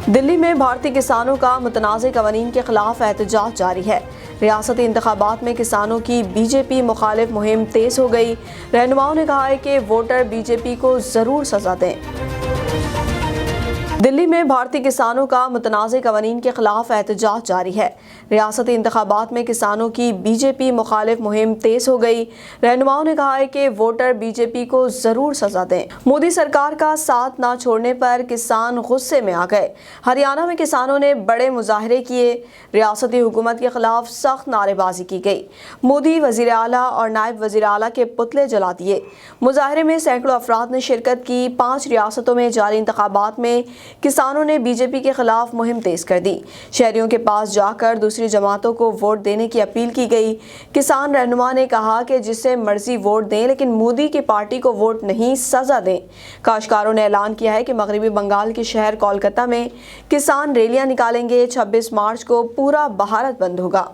दिल्ली में भारतीय किसानों का मुतनाज़ क़वानीन के खिलाफ एहतजाज जारी है। रियासती इंतखाबात में किसानों की बीजेपी मुखालिफ मुहिम तेज हो गई। रहनुमाओं ने कहा है कि वोटर बीजेपी को ज़रूर सज़ा दें। दिल्ली में भारतीय किसानों का मुतनाज़ क़वानीन के खिलाफ एहतजाज जारी है। रियासती इंतखाबात में किसानों की बीजेपी मुखालिफ मुहिम तेज हो गई। रहनुमाओं ने कहा है कि वोटर बीजेपी को ज़रूर सज़ा दें। मोदी सरकार का साथ ना छोड़ने पर किसान गुस्से में आ गए। हरियाणा में किसानों ने बड़े मुजाहरे किए। रियासती हुकूमत के खिलाफ सख्त नारेबाजी की गई। मोदी, वज़ीर आला और नायब वज़ीर आला के पुतले जला दिए। मुजाहरे में सैकड़ों अफराद ने शिरकत की। 5 रियासतों में जारी इंतखाबात में किसानों ने बीजेपी के खिलाफ मुहिम तेज कर दी। शहरियों के पास जाकर दूसरी जमातों को वोट देने की अपील की गई। किसान रहनुमा ने कहा कि जिसे मर्जी वोट दें, लेकिन मोदी की पार्टी को वोट नहीं, सजा दें। काश्तकारों ने ऐलान किया है कि मगरबी बंगाल के शहर कोलकाता में किसान रैलियां निकालेंगे। 26 मार्च को पूरा भारत बंद होगा।